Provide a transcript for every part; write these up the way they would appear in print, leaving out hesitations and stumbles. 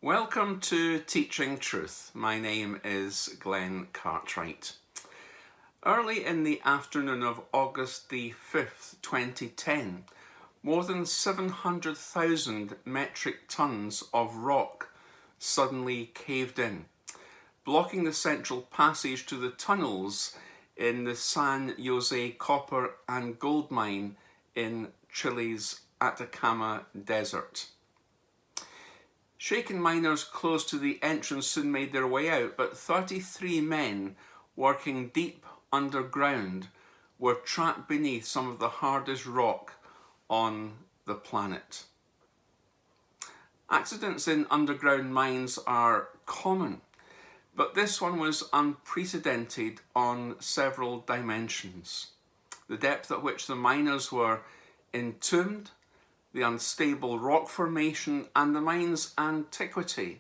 Welcome to Teaching Truth. My name is Glenn Cartwright. Early in the afternoon of August the 5th, 2010, more than 700,000 metric tons of rock suddenly caved in, blocking the central passage to the tunnels in the San Jose copper and gold mine in Chile's Atacama Desert. Shaken miners close to the entrance soon made their way out, but 33 men working deep underground were trapped beneath some of the hardest rock on the planet. Accidents in underground mines are common, but this one was unprecedented on several dimensions. The depth at which the miners were entombed, the unstable rock formation, and the mine's antiquity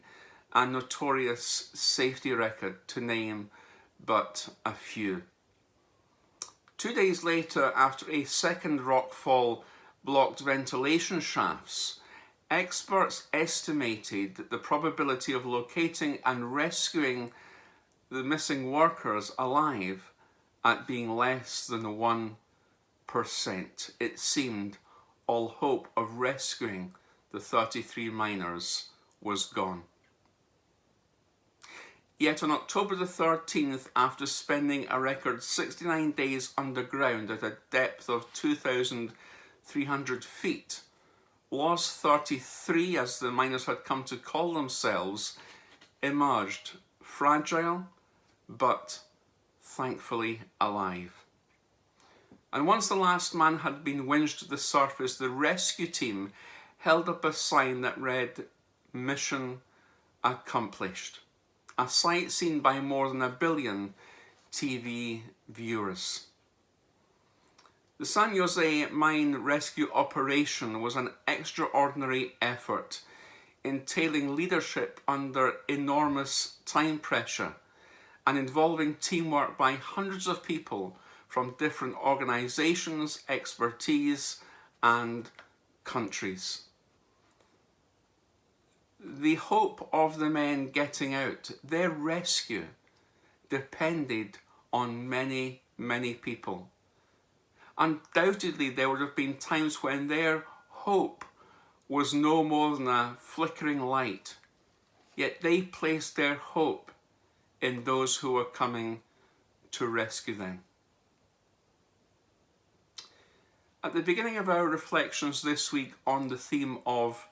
and notorious safety record, to name but a few. 2 days later, after a second rock fall blocked ventilation shafts, experts estimated the probability of locating and rescuing the missing workers alive at being less than 1%. It seemed all hope of rescuing the 33 miners was gone. Yet on October the 13th, after spending a record 69 days underground at a depth of 2,300 feet, Los 33, as the miners had come to call themselves, emerged fragile but thankfully alive. And once the last man had been winched to the surface, the rescue team held up a sign that read, "Mission accomplished," a sight seen by more than 1 billion TV viewers. The San Jose mine rescue operation was an extraordinary effort, entailing leadership under enormous time pressure and involving teamwork by hundreds of people from different organizations, expertise, and countries. The hope of the men getting out, their rescue, depended on many, many people. Undoubtedly, there would have been times when their hope was no more than a flickering light, yet they placed their hope in those who were coming to rescue them. At the beginning of our reflections this week on the theme of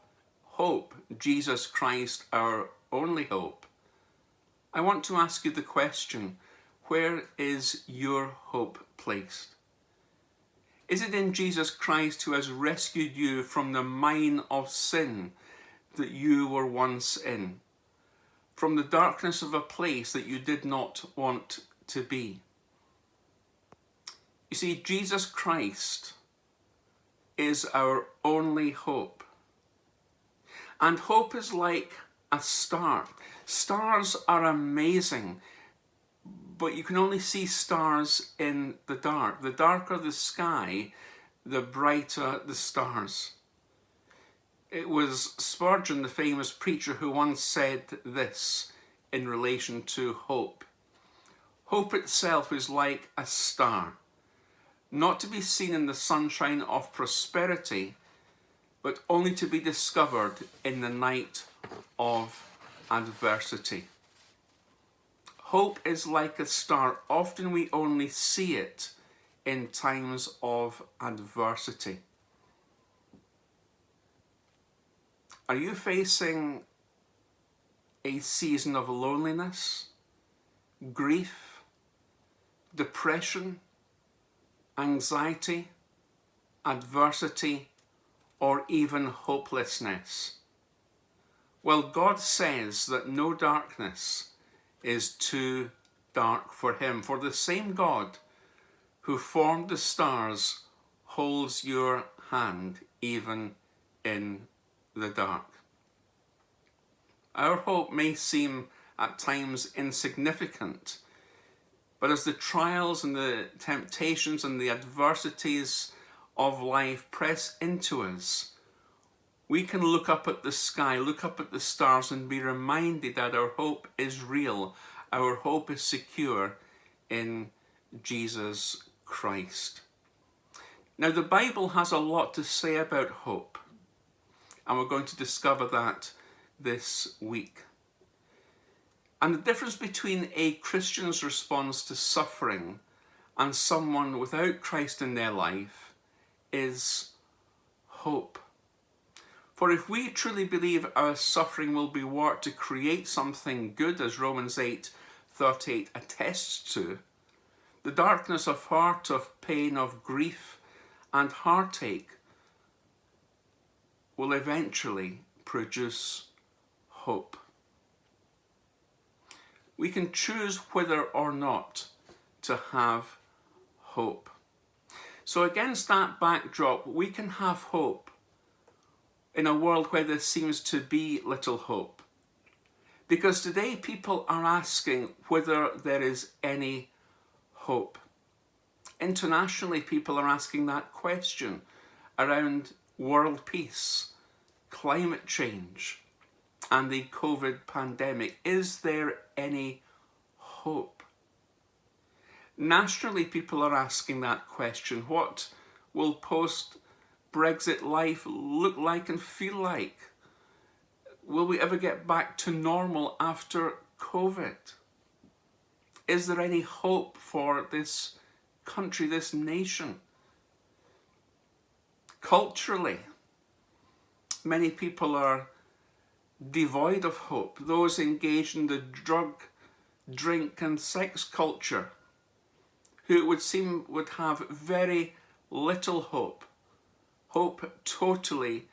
hope, Jesus Christ, our only hope, I want to ask you the question, where is your hope placed? Is it in Jesus Christ, who has rescued you from the mine of sin that you were once in, from the darkness of a place that you did not want to be? You see, Jesus Christ is our only hope. And hope is like a star. Stars are amazing, but you can only see stars in the dark. The darker the sky, the brighter the stars. It was Spurgeon, the famous preacher, who once said this in relation to hope. Hope itself is like a star, not to be seen in the sunshine of prosperity, but only to be discovered in the night of adversity. Hope is like a star. Often we only see it in times of adversity. Are you facing a season of loneliness, grief, depression, anxiety, adversity, or even hopelessness? Well, God says that no darkness is too dark for him, for the same God who formed the stars holds your hand even in the dark. Our hope may seem at times insignificant, but as the trials and the temptations and the adversities of life press into us, we can look up at the sky, look up at the stars, and be reminded that our hope is real. Our hope is secure in Jesus Christ. Now, the Bible has a lot to say about hope, and we're going to discover that this week. And the difference between a Christian's response to suffering and someone without Christ in their life is hope. For if we truly believe our suffering will be worked to create something good, as Romans 8:38 attests to, the darkness of heart, of pain, of grief and heartache will eventually produce hope. We can choose whether or not to have hope. So against that backdrop, we can have hope in a world where there seems to be little hope. Because today people are asking whether there is any hope. Internationally, people are asking that question around world peace, climate change, and the COVID pandemic. Is there any hope? Nationally, people are asking that question. What will post-Brexit life look like and feel like? Will we ever get back to normal after COVID? Is there any hope for this country, this nation? Culturally, many people are devoid of hope. Those engaged in the drug, drink and sex culture, who it would seem would have very little hope. Hope totally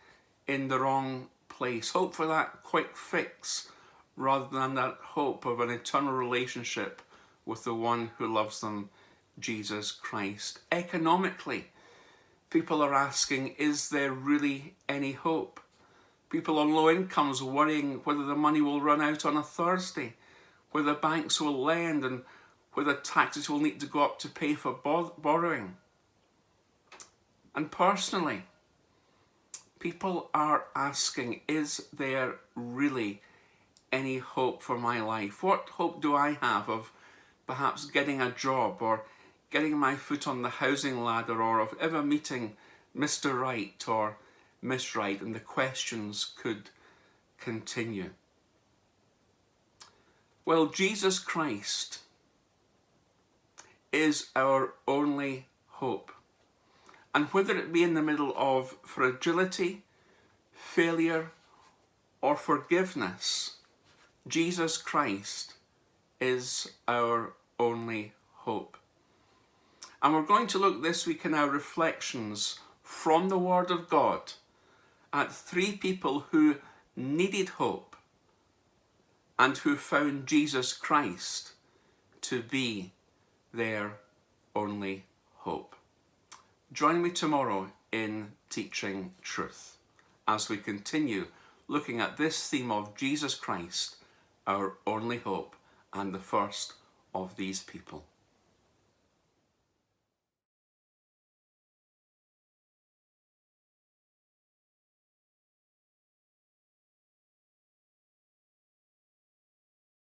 in the wrong place. Hope for that quick fix rather than that hope of an eternal relationship with the one who loves them, Jesus Christ. Economically, people are asking, is there really any hope? People on low incomes worrying whether the money will run out on a Thursday, whether banks will lend, and whether taxes will need to go up to pay for borrowing. And personally, people are asking, is there really any hope for my life? What hope do I have of perhaps getting a job, or getting my foot on the housing ladder, or of ever meeting Mr. Right or Miss Right? And the questions could continue. Well, Jesus Christ is our only hope. And whether it be in the middle of fragility, failure, or forgiveness, Jesus Christ is our only hope. And we're going to look this week in our reflections from the Word of God at three people who needed hope and who found Jesus Christ to be their only hope. Join me tomorrow in Teaching Truth as we continue looking at this theme of Jesus Christ, our only hope, and the first of these people.